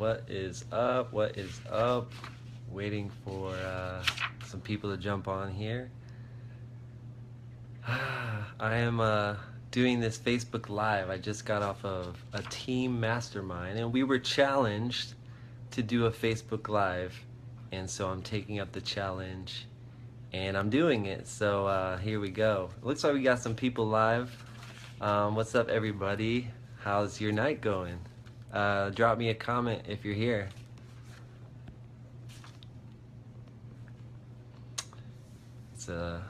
What is up? What is up? Waiting for some people to jump on here. I am doing this Facebook Live. I just got off of a team mastermind, and we were challenged to do a Facebook Live. And so I'm taking up the challenge, and I'm doing it. So here we go. It looks like we got some people live. What's up, everybody? How's your night going? Drop me a comment if you're here. It's a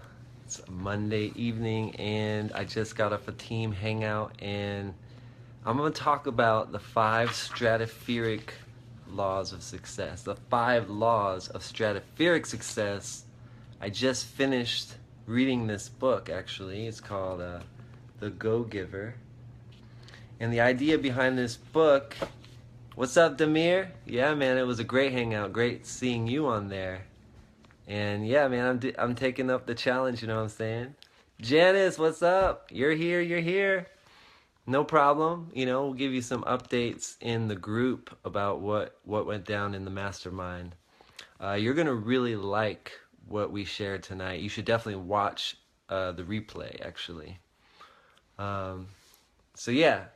Monday evening, and I just got off a team hangout, and I'm going to talk about the 5 stratospheric laws of success. The 5 laws of stratospheric success. I just finished reading this book, actually. It's called The Go-Giver. And the idea behind this book, what's up, Demir? Yeah, man, it was a great hangout. Great seeing you on there. And yeah, man, I'm taking up the challenge, you know what I'm saying? Janice, what's up? You're here. No problem. You know, we'll give you some updates in the group about what went down in the mastermind. You're going to really like what we shared tonight. You should definitely watch the replay, actually. So yeah.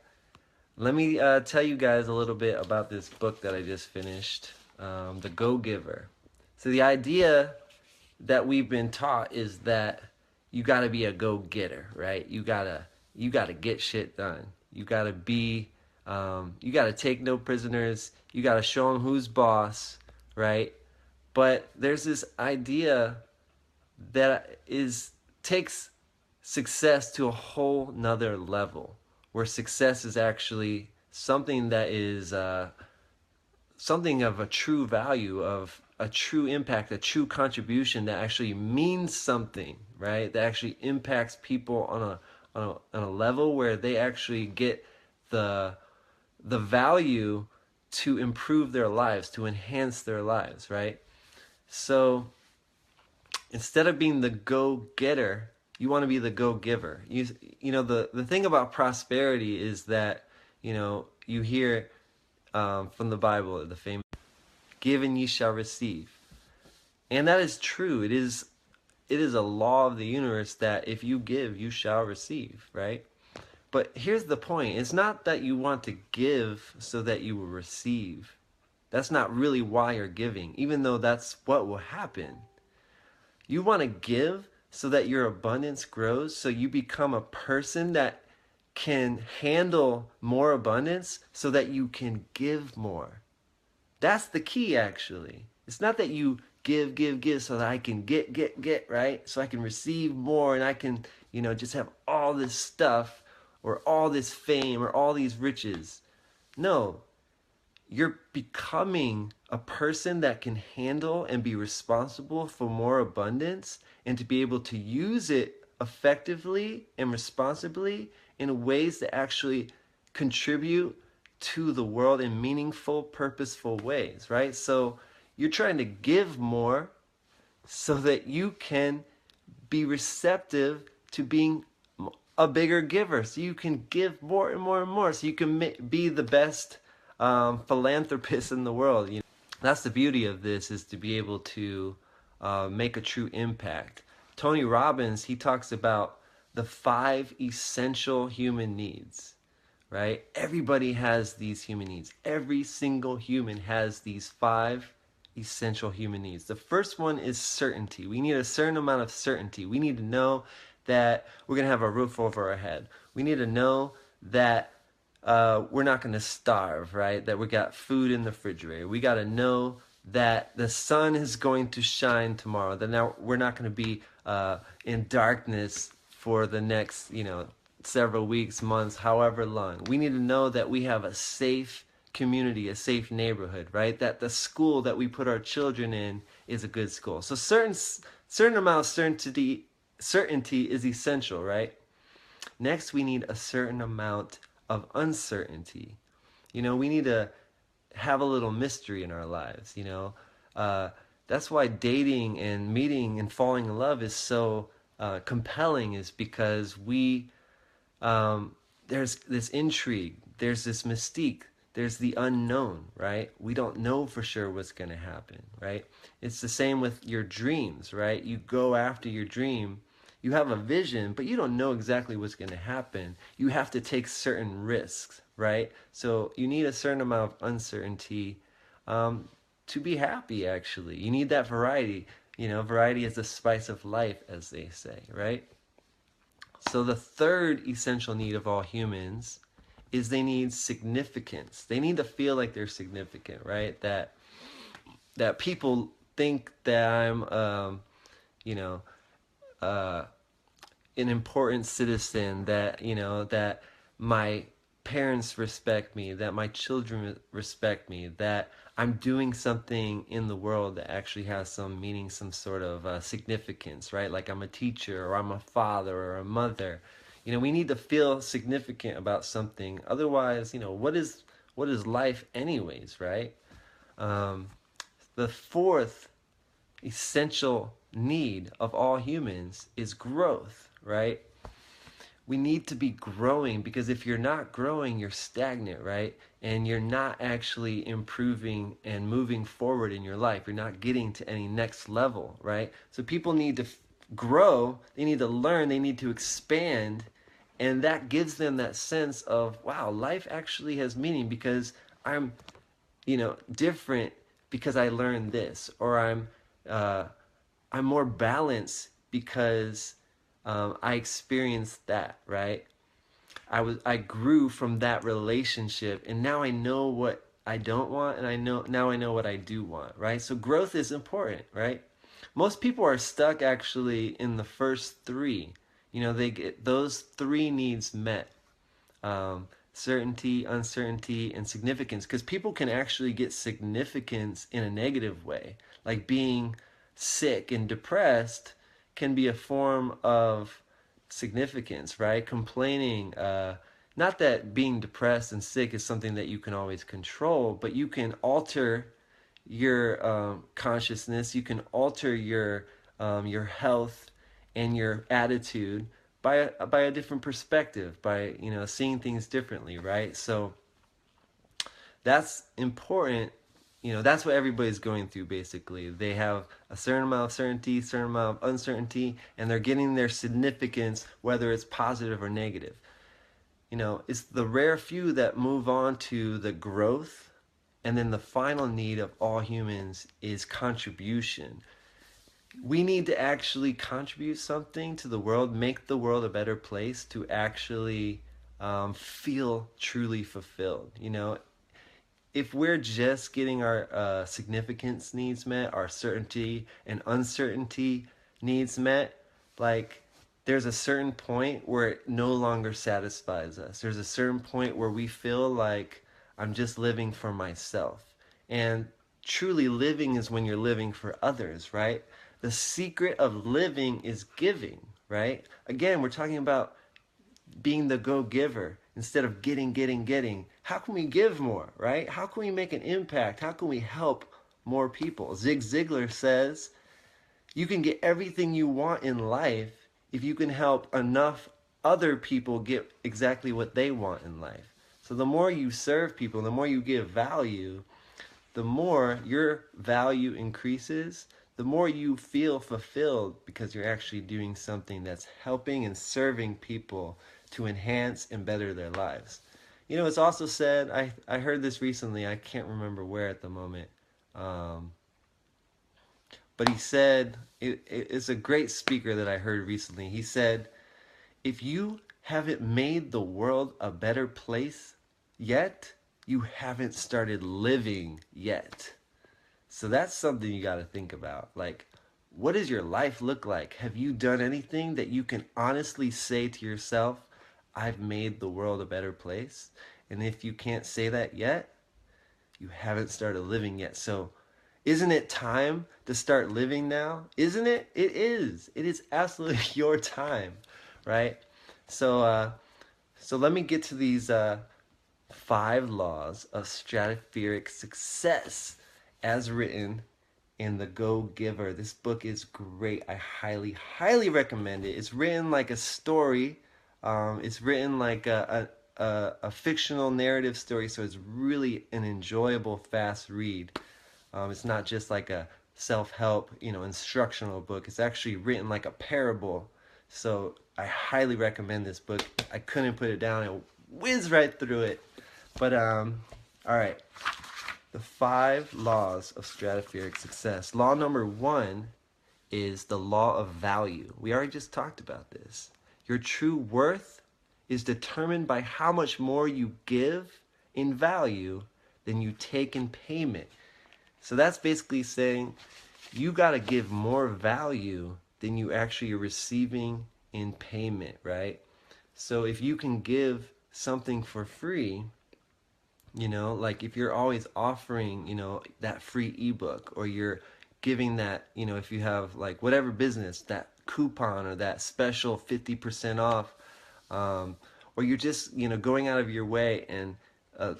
Let me tell you guys a little bit about this book that I just finished, The Go-Giver. So the idea that we've been taught is that you got to be a go-getter, right? You gotta get shit done. You gotta take no prisoners. You gotta show them who's boss, right? But there's this idea that takes success to a whole nother level, where success is actually something that is something of a true value, of a true impact, a true contribution that actually means something, right? That actually impacts people on a level where they actually get the value to improve their lives, to enhance their lives, right? So instead of being the go-getter, you want to be the go-giver. You know, the thing about prosperity is that, you know, you hear from the Bible, the famous, give and ye shall receive. And that is true. It is a law of the universe that if you give, you shall receive, right? But here's the point. It's not that you want to give so that you will receive. That's not really why you're giving, even though that's what will happen. You want to give so that your abundance grows, so you become a person that can handle more abundance so that you can give more. That's the key, actually. It's not that you give so that I can get, right? So I can receive more and I can, you know, just have all this stuff or all this fame or all these riches. No, you're becoming a person that can handle and be responsible for more abundance and to be able to use it effectively and responsibly in ways that actually contribute to the world in meaningful, purposeful ways, right? So you're trying to give more so that you can be receptive to being a bigger giver, so you can give more and more and more, so you can be the best philanthropist in the world. You know, that's the beauty of this, is to be able to make a true impact. Tony Robbins, he talks about the 5 essential human needs, right? Everybody has these human needs. Every single human has these 5 essential human needs. The first one is certainty. We need a certain amount of certainty. We need to know that we're going to have a roof over our head. We need to know that we're not going to starve, right? That we got food in the refrigerator. We got to know that the sun is going to shine tomorrow. That now we're not going to be in darkness for the next, you know, several weeks, months, however long. We need to know that we have a safe community, a safe neighborhood, right? That the school that we put our children in is a good school. So certain amount of certainty is essential, right? Next, we need a certain amount of uncertainty. You know, we need to have a little mystery in our lives, you know. That's why dating and meeting and falling in love is so compelling, is because there's this intrigue, there's this mystique, there's the unknown, right? We don't know for sure what's going to happen, right? It's the same with your dreams, right? You go after your dream, you have a vision, but you don't know exactly what's going to happen. You have to take certain risks, right? So you need a certain amount of uncertainty um, to be happy, actually. You need that variety. You know, variety is the spice of life, as they say, right? So the third essential need of all humans is they need significance. They need to feel like they're significant, right? That people think that I'm, you know, uh, an important citizen. That that my parents respect me. That my children respect me. That I'm doing something in the world that actually has some meaning, some sort of significance, right? Like I'm a teacher, or I'm a father, or a mother. We need to feel significant about something. Otherwise, what is life anyways, right? Um, the fourth essential need of all humans is growth, right? We need to be growing, because if you're not growing, you're stagnant, right? And you're not actually improving and moving forward in your life. You're not getting to any next level, right? So people need to grow, they need to learn, they need to expand, and that gives them that sense of, wow, life actually has meaning because I'm different, because I learned this, or uh, I'm more balanced because I experienced that, right? I grew from that relationship, and now I know what I don't want, and I know what I do want, right? So growth is important, right? Most people are stuck actually in the first three. They get those three needs met: certainty, uncertainty, and significance. Because people can actually get significance in a negative way, like being sick and depressed can be a form of significance, right? Complaining, not that being depressed and sick is something that you can always control, but you can alter your consciousness. You can alter your health and your attitude by a different perspective, by seeing things differently, right? So that's important. That's what everybody's going through. Basically, they have a certain amount of certainty, certain amount of uncertainty, and they're getting their significance, whether it's positive or negative. It's the rare few that move on to the growth. And then the final need of all humans is contribution. We need to actually contribute something to the world, make the world a better place, to actually feel truly fulfilled. If we're just getting our significance needs met, our certainty and uncertainty needs met, like, there's a certain point where it no longer satisfies us. There's a certain point where we feel like I'm just living for myself. And truly living is when you're living for others, right? The secret of living is giving, right? Again, we're talking about being the go-giver instead of getting. How can we give more, right? How can we make an impact? How can we help more people? Zig Ziglar says, you can get everything you want in life if you can help enough other people get exactly what they want in life. So the more you serve people, the more you give value, the more your value increases, the more you feel fulfilled, because you're actually doing something that's helping and serving people to enhance and better their lives. It's also said, I heard this recently, I can't remember where at the moment, but he said, it's a great speaker that I heard recently. He said, if you haven't made the world a better place yet, you haven't started living yet. So that's something you got to think about. Like, what does your life look like? Have you done anything that you can honestly say to yourself, I've made the world a better place? And if you can't say that yet, you haven't started living yet. So isn't it time to start living now? Isn't it? It is. It is absolutely your time, right? So let me get to these 5 laws of stratospheric success as written in The Go-Giver. This book is great. I highly, highly recommend it. It's written like a story. It's written like a fictional narrative story, so it's really an enjoyable, fast read. It's not just like a self-help, instructional book. It's actually written like a parable. So I highly recommend this book. I couldn't put it down. It whizzed right through it. But all right. The 5 laws of stratospheric success. Law number 1 is the law of value. We already just talked about this. Your true worth is determined by how much more you give in value than you take in payment. So that's basically saying you got to give more value than you actually are receiving in payment, right? So if you can give something for free, like if you're always offering, that free ebook, or you're giving that, if you have like whatever business, that coupon or that special 50% off, or you're just, going out of your way and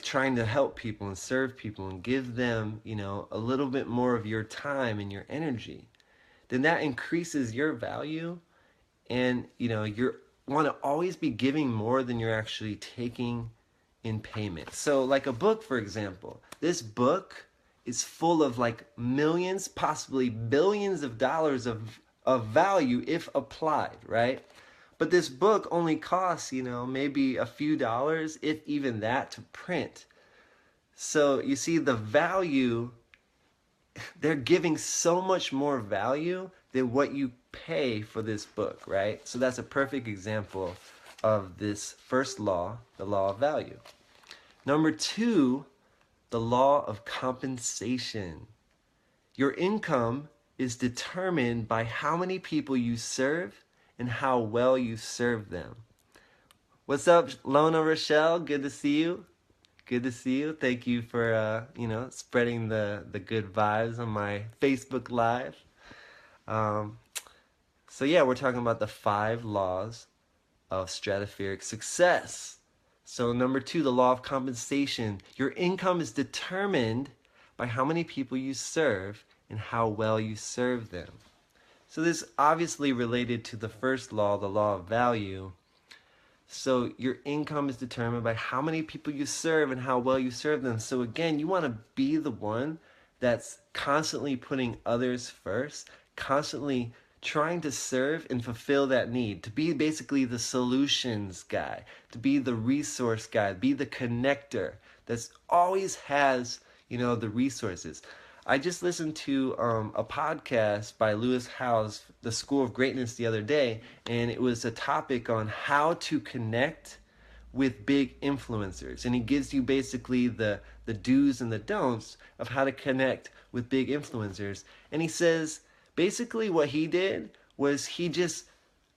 trying to help people and serve people and give them, a little bit more of your time and your energy, then that increases your value, and, you want to always be giving more than you're actually taking in payment. So like a book, for example, this book is full of like millions, possibly billions of dollars of value if applied, right? But this book only costs, maybe a few dollars, if even that, to print. So you see the value, they're giving so much more value than what you pay for this book, right? So that's a perfect example of this first law, the law of value. Number 2, the law of compensation. Your income is determined by how many people you serve and how well you serve them. What's up, Lona Rochelle? Good to see you. Good to see you. Thank you for spreading the good vibes on my Facebook Live. So yeah, we're talking about the 5 laws of stratospheric success. So number 2, the law of compensation. Your income is determined by how many people you serve and how well you serve them. So this obviously related to the first law, the law of value. So your income is determined by how many people you serve and how well you serve them. So again, you want to be the one that's constantly putting others first, constantly trying to serve and fulfill that need, to be basically the solutions guy, to be the resource guy, be the connector that's always has, the resources. I just listened to a podcast by Lewis Howes, The School of Greatness, the other day, and it was a topic on how to connect with big influencers. And he gives you basically the do's and the don'ts of how to connect with big influencers. And he says, basically what he did was he just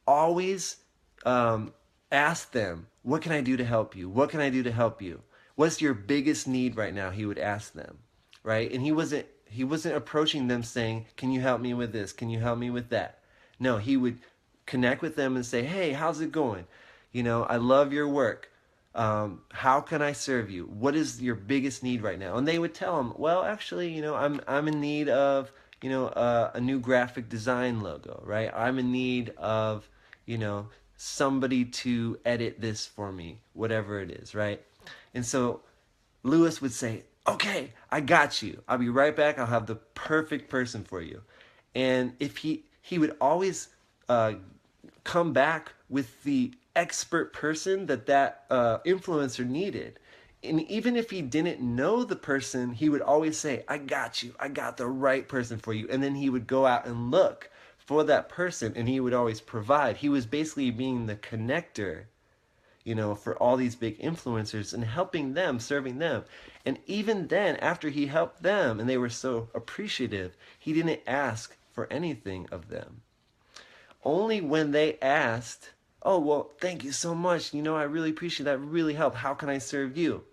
always asked them, what can I do to help you? What can I do to help you? What's your biggest need right now? He would ask them, right? And he wasn't approaching them saying, can you help me with this? Can you help me with that? No, he would connect with them and say, hey, how's it going? I love your work. How can I serve you? What is your biggest need right now? And they would tell him, well, actually, I'm in need of, a new graphic design logo, right? I'm in need of, somebody to edit this for me, whatever it is, right? And so Lewis would say, okay, I got you. I'll be right back. I'll have the perfect person for you. And if he would always come back with the expert person that influencer needed. And even if he didn't know the person, he would always say, I got you. I got the right person for you. And then he would go out and look for that person, and he would always provide. He was basically being the connector, for all these big influencers and helping them, serving them. And even then, after he helped them and they were so appreciative, he didn't ask for anything of them. Only when they asked, oh, well, thank you so much. I really appreciate that. Really helped. How can I serve you?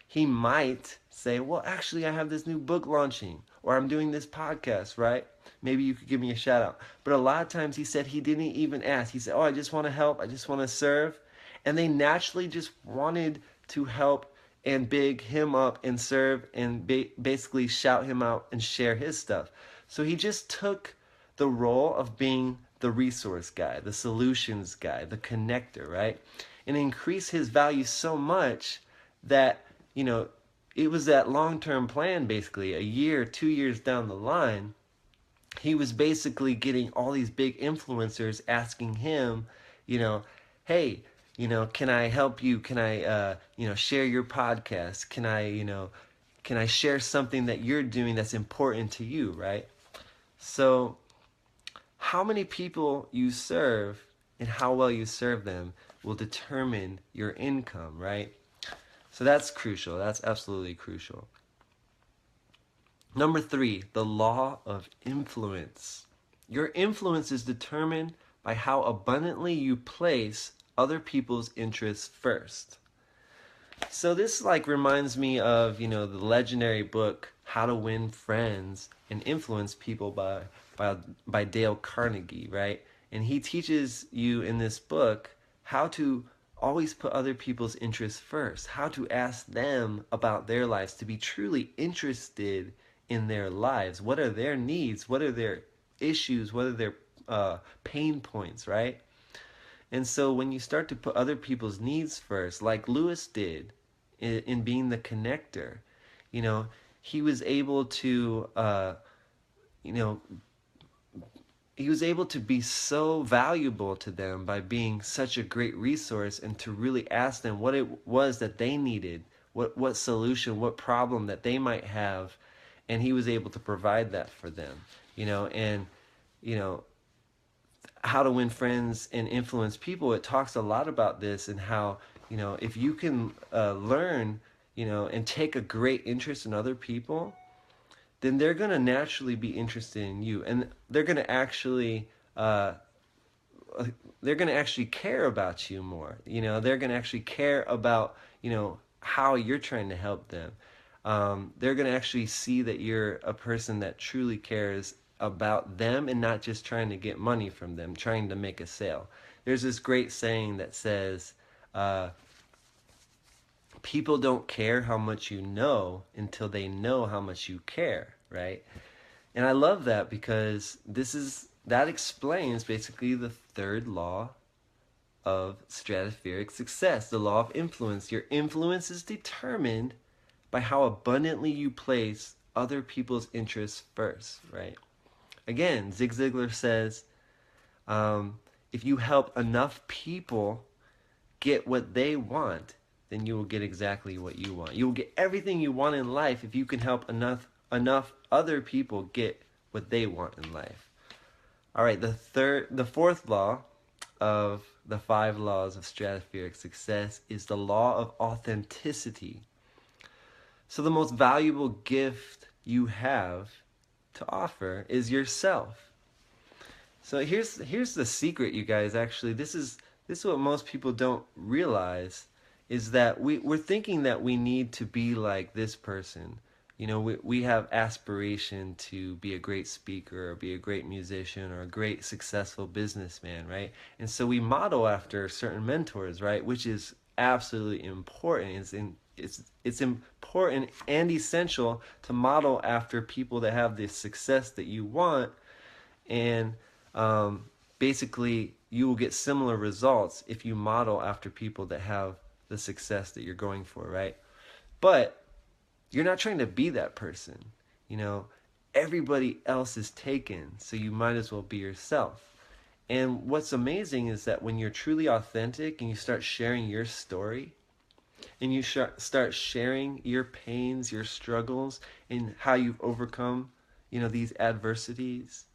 He might say, well, actually, I have this new book launching, or I'm doing this podcast, right? Maybe you could give me a shout out. But a lot of times he said he didn't even ask. He said, oh, I just want to help. I just want to serve. And they naturally just wanted to help and big him up and serve and basically shout him out and share his stuff. So he just took the role of being the resource guy, the solutions guy, the connector, right? And increase his value so much that, it was that long-term plan, basically, a year, 2 years down the line, he was basically getting all these big influencers asking him, hey, can I help you? Can I, share your podcast? Can I share something that you're doing that's important to you, right? So how many people you serve and how well you serve them will determine your income, right? So that's crucial. That's absolutely crucial. Number 3, the law of influence. Your influence is determined by how abundantly you place other people's interests first. So this reminds me of, the legendary book How to Win Friends and Influence People by Dale Carnegie, right? And he teaches you in this book how to always put other people's interests first, how to ask them about their lives, to be truly interested in their lives. What are their needs? What are their issues? What are their pain points, right? And so when you start to put other people's needs first, like Lewis did in being the connector, he was able to, he was able to be so valuable to them by being such a great resource, and to really ask them what it was that they needed, what solution, what problem that they might have, and he was able to provide that for them, and, How to Win Friends and Influence People, it talks a lot about this, and how, if you can learn, and take a great interest in other people, then they're going to naturally be interested in you, and they're going to actually care about you more. They're going to actually care about, how you're trying to help them. They're going to actually see that you're a person that truly cares about them, and not just trying to get money from them, trying to make a sale. There's this great saying that says, people don't care how much you know until they know how much you care, right? And I love that, because that explains basically the third law of stratospheric success, the law of influence. Your influence is determined by how abundantly you place other people's interests first, right? Again, Zig Ziglar says, if you help enough people get what they want, then you will get exactly what you want. You will get everything you want in life if you can help enough other people get what they want in life. All right, the fourth law of the 5 laws of stratospheric success is the law of authenticity. So the most valuable gift you have to offer is yourself. So here's the secret, you guys. Actually, this is what most people don't realize, is that we're thinking that we need to be like this person. We have aspiration to be a great speaker, or be a great musician, or a great successful businessman, right? And so we model after certain mentors, right? Which is absolutely important. It's important and essential to model after people that have the success that you want, and basically you will get similar results if you model after people that have the success that you're going for, right? But you're not trying to be that person. Everybody else is taken, so you might as well be yourself. And what's amazing is that when you're truly authentic and you start sharing your story, and you start sharing your pains, your struggles, and how you've overcome, these adversities,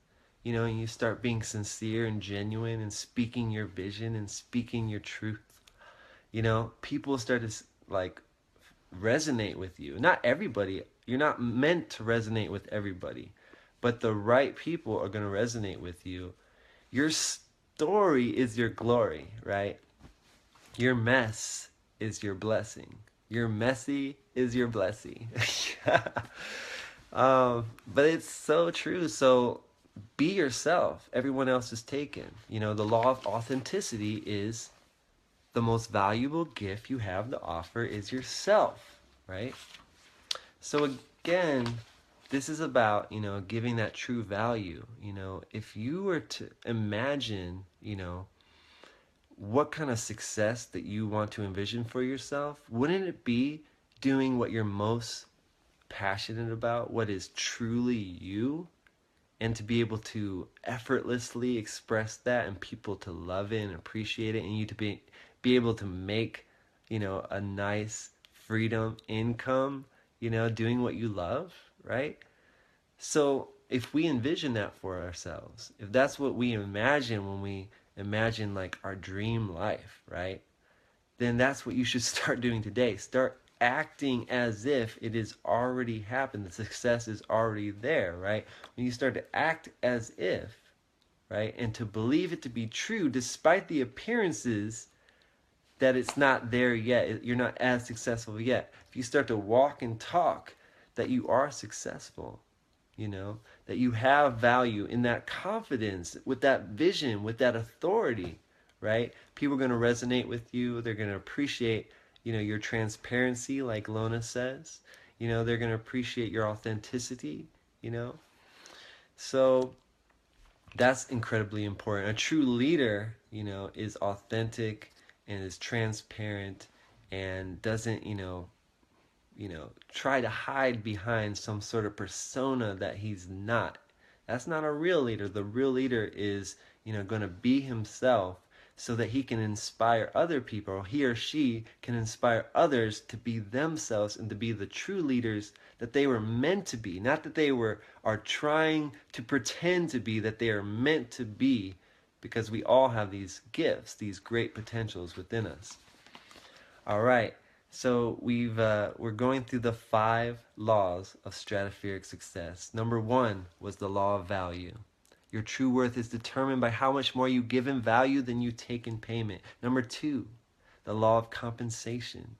and you start being sincere and genuine and speaking your vision and speaking your truth, people start to resonate with you. Not everybody. You're not meant to resonate with everybody, but the right people are going to resonate with you. Your story is your glory, right? Your mess is your blessing. Your messy is your blessing. But it's so true. So be yourself. Everyone else is taken. The law of authenticity is the most valuable gift you have to offer is yourself, right? So again, this is about, giving that true value. If you were to imagine, what kind of success that you want to envision for yourself, wouldn't it be doing what you're most passionate about, what is truly you, and to be able to effortlessly express that and people to love it and appreciate it, and you to be able to make, a nice freedom income, doing what you love, right? So if we envision that for ourselves, if that's what we imagine when we imagine like our dream life, right? Then that's what you should start doing today. Start acting as if it has already happened. The success is already there, right? When you start to act as if, right? And to believe it to be true despite the appearances that it's not there yet. You're not as successful yet. If you start to walk and talk that you are successful, that you have value in that confidence, with that vision, with that authority, right? People are going to resonate with you. They're going to appreciate, your transparency, like Lona says. They're going to appreciate your authenticity, So that's incredibly important. A true leader, is authentic and is transparent and doesn't, try to hide behind some sort of persona that he's not. That's not a real leader. The real leader is, going to be himself so that he can inspire other people, or he or she can inspire others to be themselves and to be the true leaders that they were meant to be. Not that they are trying to pretend to be, that they are meant to be, because we all have these gifts, these great potentials within us. All right. So we're going through the 5 laws of stratospheric success. Number 1 was the law of value. Your true worth is determined by how much more you give in value than you take in payment. Number 2, the law of compensation.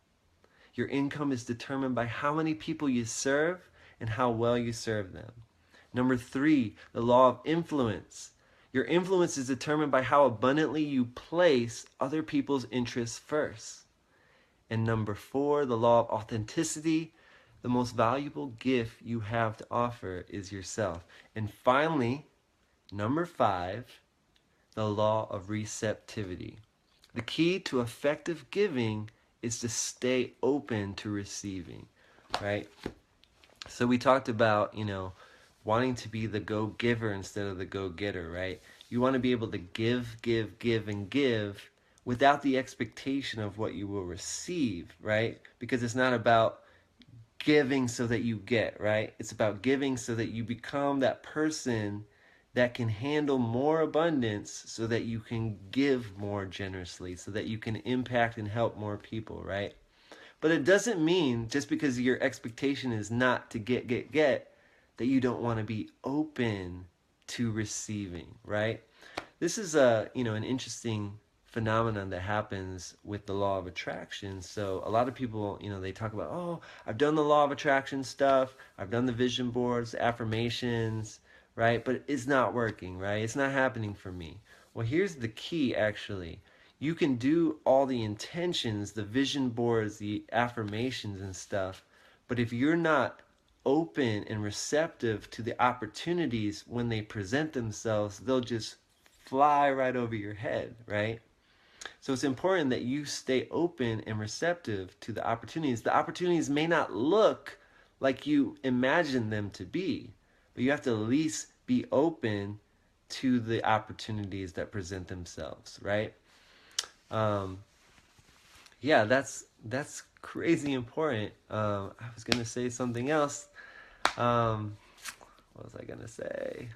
Your income is determined by how many people you serve and how well you serve them. Number 3, the law of influence. Your influence is determined by how abundantly you place other people's interests first. And number 4, the law of authenticity. The most valuable gift you have to offer is yourself. And finally, number 5, the law of receptivity. The key to effective giving is to stay open to receiving, right? So we talked about, wanting to be the go-giver instead of the go-getter, right? You want to be able to give, and give without the expectation of what you will receive, right? Because it's not about giving so that you get, right? It's about giving so that you become that person that can handle more abundance so that you can give more generously, so that you can impact and help more people, right? But it doesn't mean just because your expectation is not to get, that you don't want to be open to receiving, right? This is an interesting phenomenon that happens with the law of attraction. So a lot of people, they talk about, oh, I've done the law of attraction stuff, I've done the vision boards, affirmations, right? But it's not working, right? It's not happening for me. Well, here's the key, actually. You can do all the intentions, the vision boards, the affirmations and stuff, but if you're not open and receptive to the opportunities when they present themselves, they'll just fly right over your head, right? So it's important that you stay open and receptive to the opportunities. The opportunities may not look like you imagine them to be, but you have to at least be open to the opportunities that present themselves, right? Yeah, that's crazy important. I was gonna say something else. What was I gonna say?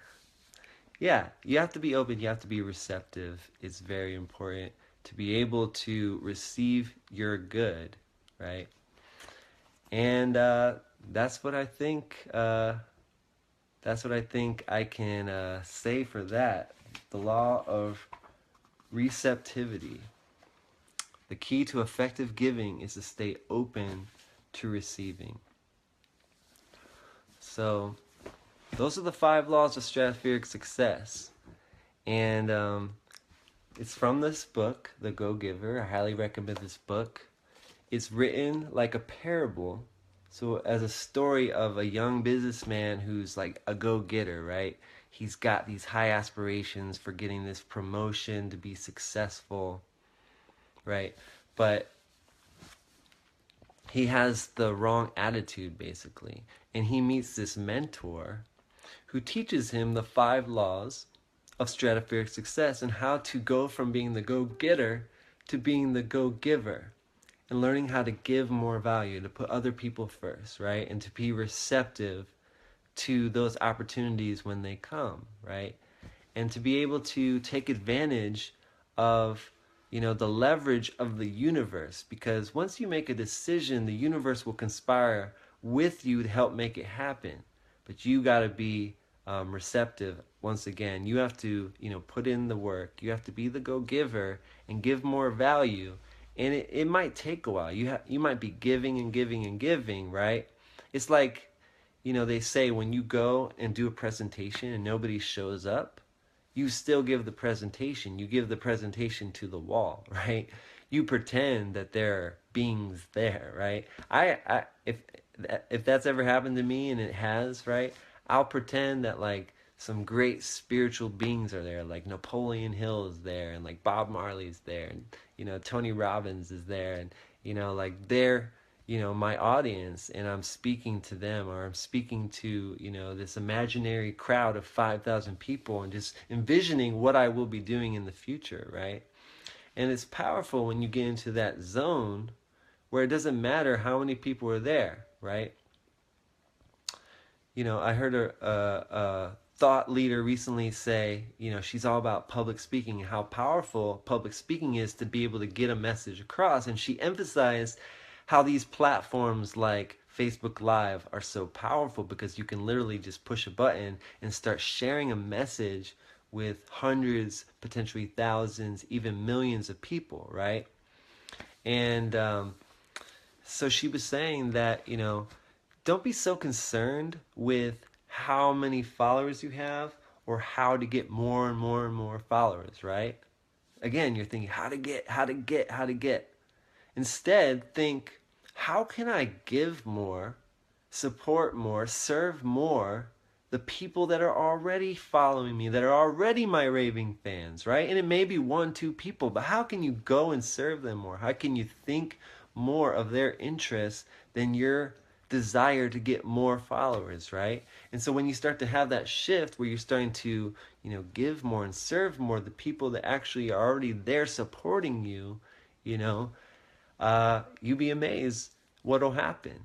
Yeah, you have to be open. You have to be receptive. It's very important to be able to receive your good, right? And that's what I think. That's what I think I can say for that. The law of receptivity. The key to effective giving is to stay open to receiving. So, those are the 5 laws of stratospheric success. And it's from this book, The Go-Giver. I highly recommend this book. It's written like a parable, So as a story of a young businessman who's like a go-getter, right? He's got these high aspirations for getting this promotion to be successful, right? But he has the wrong attitude basically. And he meets this mentor who teaches him the 5 laws of stratospheric success and how to go from being the go-getter to being the go-giver, and learning how to give more value, to put other people first, right? And to be receptive to those opportunities when they come, right? And to be able to take advantage of, the leverage of the universe, because once you make a decision, the universe will conspire with you to help make it happen. But you got to be receptive. Once again, you have to, put in the work. You have to be the go-giver and give more value. And it might take a while. You might be giving and giving and giving, right? It's like, they say when you go and do a presentation and nobody shows up, you still give the presentation. You give the presentation to the wall, right? You pretend that there are beings there, right? If that's ever happened to me, and it has, right? I'll pretend that like some great spiritual beings are there, like Napoleon Hill is there, and like Bob Marley's there, and Tony Robbins is there, and like they're my audience, and I'm speaking to them, or I'm speaking to this imaginary crowd of 5,000 people, and just envisioning what I will be doing in the future, right? And it's powerful when you get into that zone where it doesn't matter how many people are there, right? I heard a thought leader recently say, she's all about public speaking and how powerful public speaking is to be able to get a message across. And she emphasized how these platforms like Facebook Live are so powerful because you can literally just push a button and start sharing a message with hundreds, potentially thousands, even millions of people, right? And so she was saying that, don't be so concerned with how many followers you have or how to get more and more and more followers, right? Again, you're thinking how to get. Instead, think, how can I give more, support more, serve more the people that are already following me, that are already my raving fans, right? And it may be 1, 2 people, but how can you go and serve them more? How can you think more of their interests than your desire to get more followers, right? And so when you start to have that shift where you're starting to, give more and serve more the people that actually are already there supporting you, you'd be amazed what'll happen,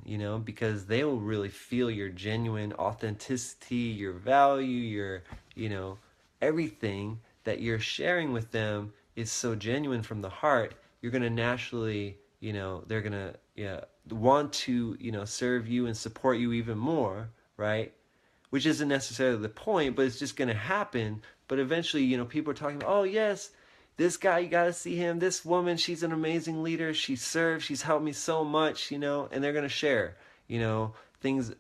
because they will really feel your genuine authenticity, your value, your, everything that you're sharing with them is so genuine from the heart. You're going to naturally, they're going to want to, serve you and support you even more, right? Which isn't necessarily the point, but it's just going to happen. But eventually, people are talking about, oh, yes, this guy, you got to see him. This woman, she's an amazing leader. She serves. She's helped me so much, and they're going to share, things,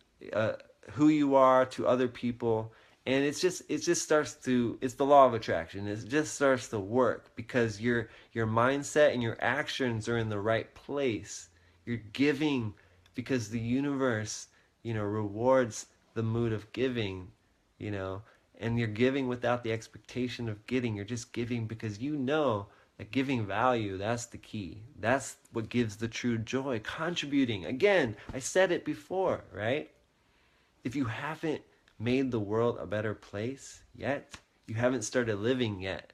who you are to other people. And it just starts to, it's the law of attraction. It just starts to work because your mindset and your actions are in the right place. You're giving because the universe, rewards the mood of giving, and you're giving without the expectation of getting. You're just giving because that giving value, that's the key. That's what gives the true joy. Contributing. Again, I said it before, right? If you haven't made the world a better place yet, you haven't started living yet.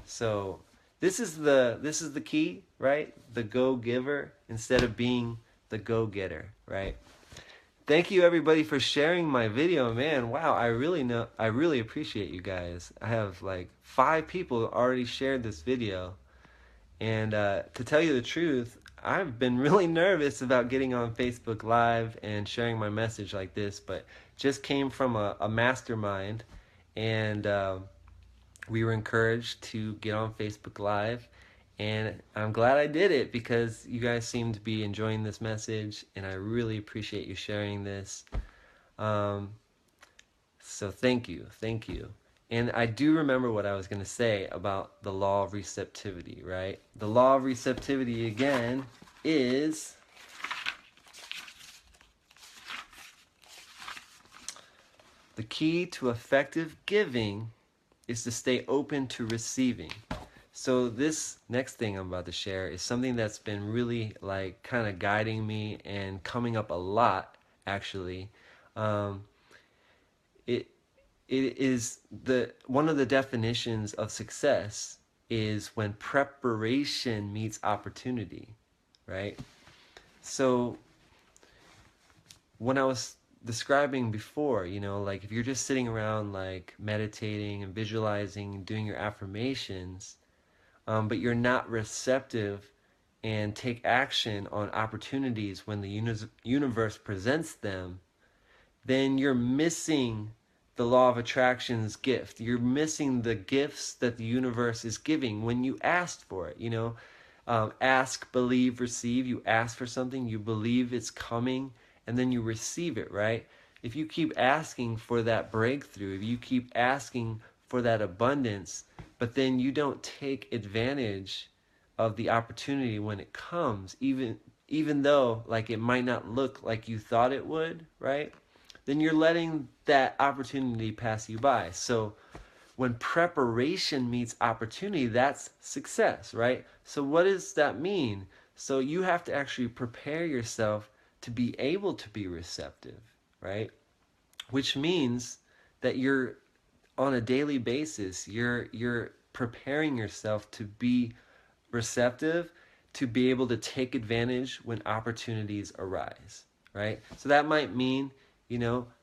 So this is the key, right? The go-giver instead of being the go-getter, right? Thank you everybody for sharing my video, man. Wow, I really appreciate you guys. I have like 5 people already shared this video. And to tell you the truth, I've been really nervous about getting on Facebook Live and sharing my message like this, but just came from a mastermind, and we were encouraged to get on Facebook Live, and I'm glad I did it because you guys seem to be enjoying this message, and I really appreciate you sharing this. So thank you. And I do remember what I was going to say about the law of receptivity, right? The law of receptivity, again, is The key to effective giving is to stay open to receiving. So this next thing I'm about to share is something that's been really like kind of guiding me and coming up a lot actually. Um, it it is the one of the definitions of success is when preparation meets opportunity, right? So when I was describing before, like if you're just sitting around like meditating and visualizing and doing your affirmations, but you're not receptive and take action on opportunities when the universe presents them, then you're missing the law of attraction's gift. You're missing the gifts that the universe is giving when you asked for it. Ask, believe, receive. You ask for something, you believe it's coming, and then you receive it, right? If you keep asking for that breakthrough, if you keep asking for that abundance, but then you don't take advantage of the opportunity when it comes, even though like it might not look like you thought it would, right? Then you're letting that opportunity pass you by. So when preparation meets opportunity, that's success, right? So what does that mean? So you have to actually prepare yourself to be able to be receptive, right? Which means that you're on a daily basis, you're preparing yourself to be receptive, to be able to take advantage when opportunities arise, right? So that might mean,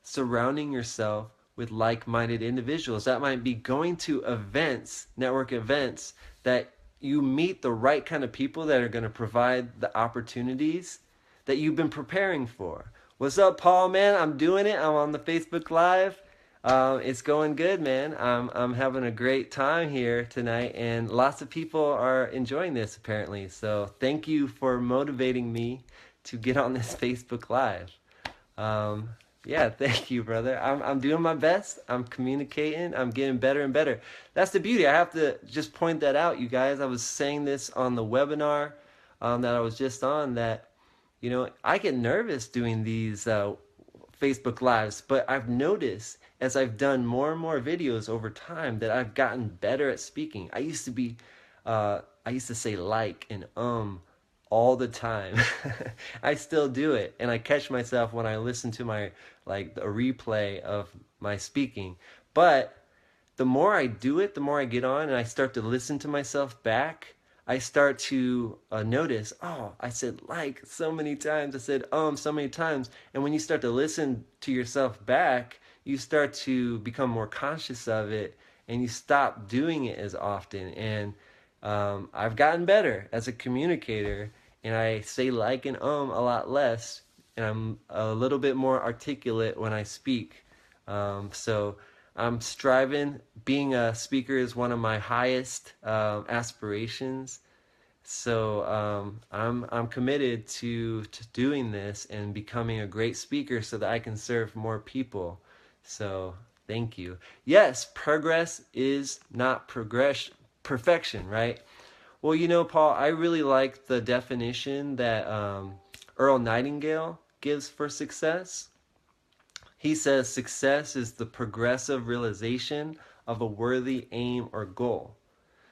surrounding yourself with like-minded individuals. That might be going to events, network events, that you meet the right kind of people that are going to provide the opportunities that you've been preparing for. What's up, Paul, man? I'm doing it. I'm on the Facebook Live. It's going good, man. I'm having a great time here tonight, and lots of people are enjoying this apparently. So thank you for motivating me to get on this Facebook Live. Yeah, thank you, brother. I'm doing my best. I'm communicating. I'm getting better and better. That's the beauty. I have to just point that out, you guys. I was saying this on the webinar that I was just on, that I get nervous doing these Facebook Lives, but I've noticed as I've done more and more videos over time that I've gotten better at speaking. I used to say like and all the time. I still do it, and I catch myself when I listen to my a replay of my speaking. But the more I do it, the more I get on and I start to listen to myself back, I start to notice, oh, I said like so many times, I said so many times. And when you start to listen to yourself back, you start to become more conscious of it and you stop doing it as often. And I've gotten better as a communicator, and I say like and a lot less, and I'm a little bit more articulate when I speak. So I'm striving. Being a speaker is one of my highest aspirations. So I'm committed to doing this and becoming a great speaker so that I can serve more people. So thank you. Yes, progress is not perfection, right? Well, Paul, I really like the definition that Earl Nightingale gives for success. He says success is the progressive realization of a worthy aim or goal.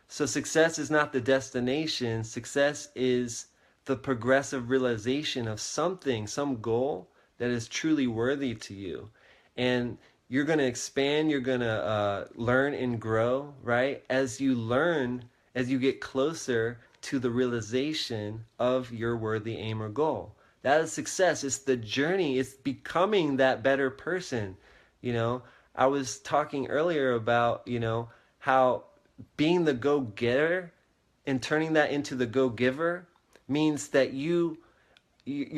So success is not the destination. Success is the progressive realization of something, some goal that is truly worthy to you. And you're going to expand, you're going to learn and grow, right? As you learn, as you get closer to the realization of your worthy aim or goal. That is success. It's the journey. It's becoming that better person. I was talking earlier about, how being the go-getter and turning that into the go-giver means that you're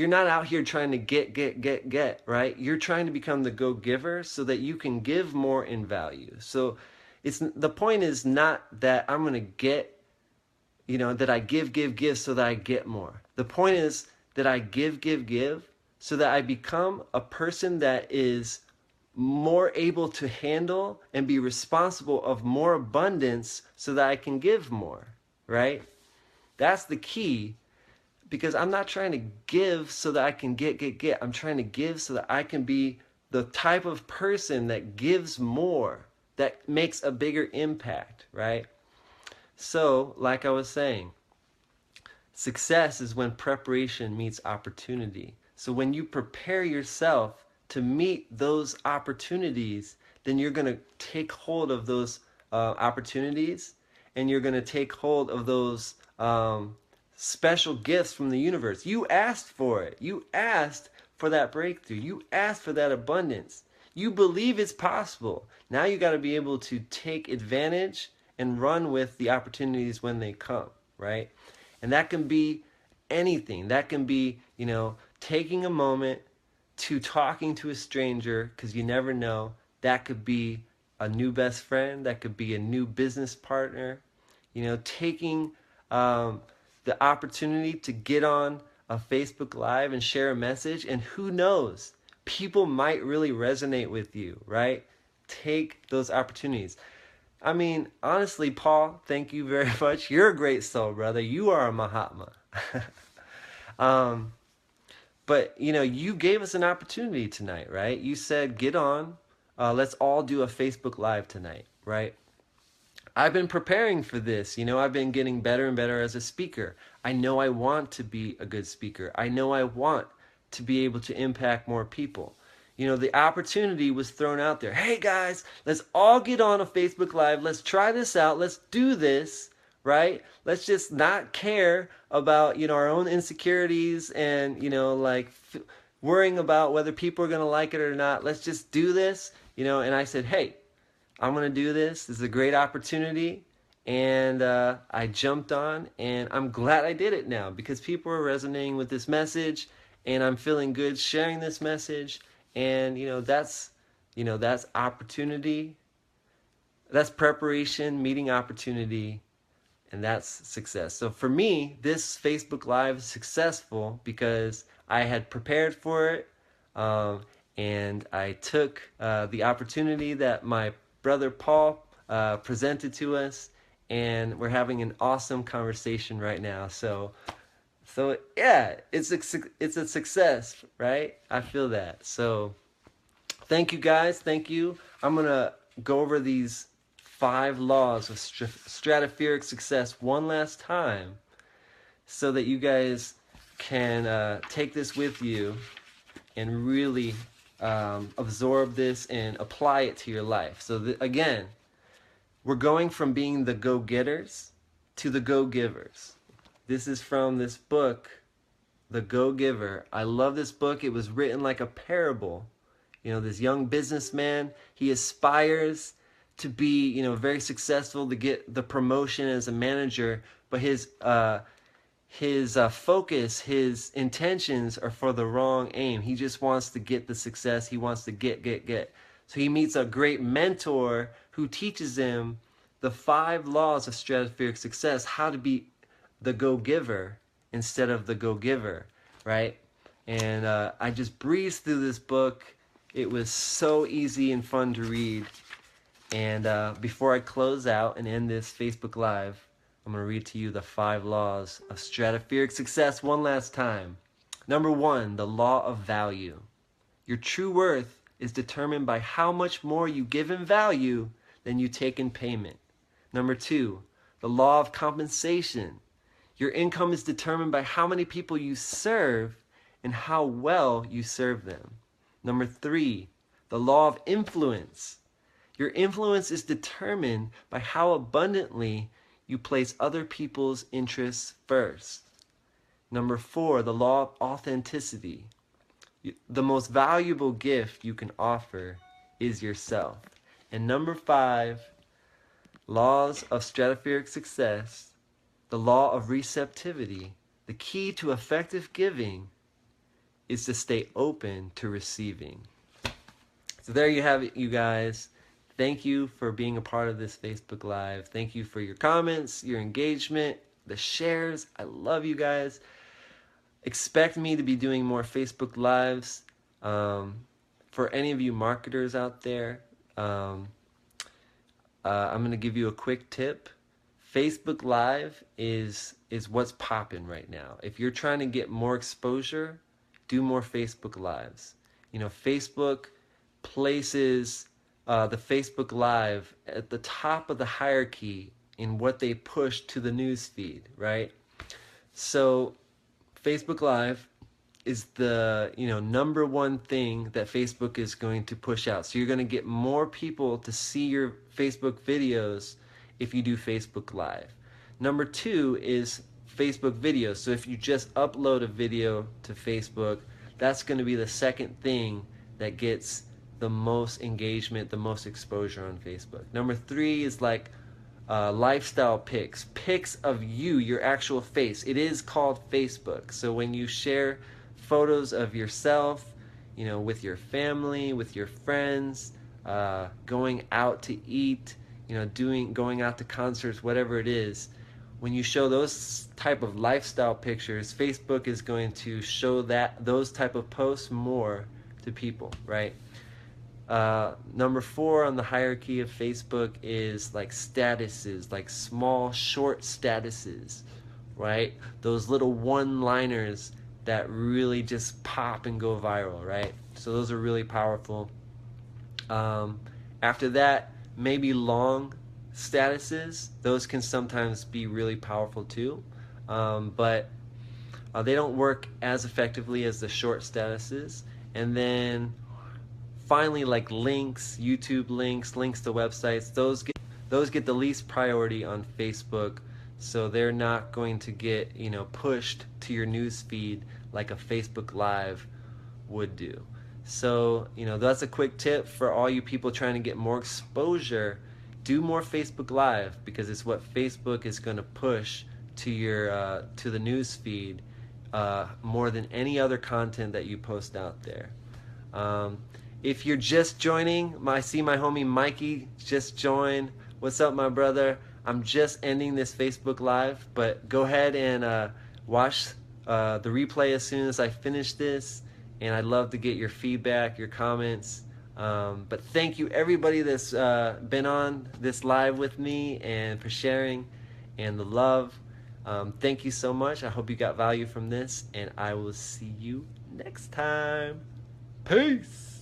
not out here trying to get, right? You're trying to become the go-giver so that you can give more in value. So the point is not that I'm going to get, that I give so that I get more. The point is that I give so that I become a person that is more able to handle and be responsible of more abundance so that I can give more, right? That's the key, because I'm not trying to give so that I can get. I'm trying to give so that I can be the type of person that gives more, that makes a bigger impact, right? So, like I was saying, success is when preparation meets opportunity. So when you prepare yourself to meet those opportunities, then you're going to take hold of those opportunities, and you're going to take hold of those special gifts from the universe. You asked for it. You asked for that breakthrough. You asked for that abundance. You believe it's possible. Now you got to be able to take advantage and run with the opportunities when they come, right? And that can be anything. That can be, taking a moment to talking to a stranger, because you never know. That could be a new best friend. That could be a new business partner. Taking the opportunity to get on a Facebook Live and share a message, and who knows, people might really resonate with you, right? Take those opportunities. I mean, honestly, Paul, thank you very much. You're a great soul, brother. You are a Mahatma. um, but, you gave us an opportunity tonight, right? You said, get on. Let's all do a Facebook Live tonight, right? I've been preparing for this. I've been getting better and better as a speaker. I know I want to be a good speaker. I know I want to be able to impact more people. The opportunity was thrown out there. Hey guys, let's all get on a Facebook Live. Let's try this out. Let's do this, right? Let's just not care about, our own insecurities and, worrying about whether people are going to like it or not. Let's just do this, and I said, hey, I'm going to do this. This is a great opportunity. And I jumped on, and I'm glad I did it now, because people are resonating with this message, and I'm feeling good sharing this message. And that's opportunity, that's preparation meeting opportunity, and that's success. So for me, this Facebook Live is successful because I had prepared for it, and I took the opportunity that my brother Paul presented to us, and we're having an awesome conversation right now. So yeah, it's a success, right? I feel that. So thank you guys. Thank you. I'm gonna go over these 5 laws of stratospheric success one last time, so that you guys can take this with you and really absorb this and apply it to your life. So again, we're going from being the go-getters to the go-givers. This is from this book, The Go-Giver. I love this book. It was written like a parable. This young businessman, he aspires to be, very successful, to get the promotion as a manager, but his focus, his intentions are for the wrong aim. He just wants to get the success. He wants to get. So he meets a great mentor who teaches him the 5 laws of stratospheric success, how to be the go-giver instead of the go-giver, right? And I just breezed through this book. It was so easy and fun to read. And before I close out and end this Facebook Live, I'm going to read to you the 5 laws of stratospheric success one last time. Number 1, the law of value. Your true worth is determined by how much more you give in value than you take in payment. Number 2, the law of compensation. Your income is determined by how many people you serve and how well you serve them. Number 3, the law of influence. Your influence is determined by how abundantly you place other people's interests first. Number 4, the law of authenticity. The most valuable gift you can offer is yourself. And number 5, laws of stratospheric success, the law of receptivity. The key to effective giving is to stay open to receiving. So there you have it, you guys. Thank you for being a part of this Facebook Live. Thank you for your comments, your engagement, the shares. I love you guys. Expect me to be doing more Facebook Lives. For any of you marketers out there, I'm going to give you a quick tip. Facebook Live is what's popping right now. If you're trying to get more exposure, do more Facebook Lives. Facebook places the Facebook Live at the top of the hierarchy in what they push to the news feed, right? So Facebook Live is the number one thing that Facebook is going to push out. So you're going to get more people to see your Facebook videos if you do Facebook Live. Number two is Facebook videos. So if you just upload a video to Facebook, that's going to be the second thing that gets the most engagement, the most exposure on Facebook. Number three is like lifestyle pics of you, your actual face. It is called Facebook. So when you share photos of yourself, with your family, with your friends, going out to eat, going out to concerts, whatever it is, when you show those type of lifestyle pictures, Facebook is going to show those type of posts more to people, right? Number four on the hierarchy of Facebook is like statuses, like small, short statuses, right? Those little one-liners that really just pop and go viral, right? So those are really powerful. After that, maybe long statuses. Those can sometimes be really powerful too, but they don't work as effectively as the short statuses. And then finally, like links, YouTube links to websites, those get the least priority on Facebook, so they're not going to get pushed to your news feed like a Facebook Live would do. So that's a quick tip for all you people trying to get more exposure. Do more Facebook Live, because it's what Facebook is going to push to your to the news feed more than any other content that you post out there. If you're just joining, I see my homie Mikey just joined. What's up, my brother? I'm just ending this Facebook Live, but go ahead and watch the replay as soon as I finish this, and I'd love to get your feedback, your comments. But thank you, everybody that's been on this live with me and for sharing and the love. Thank you so much. I hope you got value from this, and I will see you next time. Peace.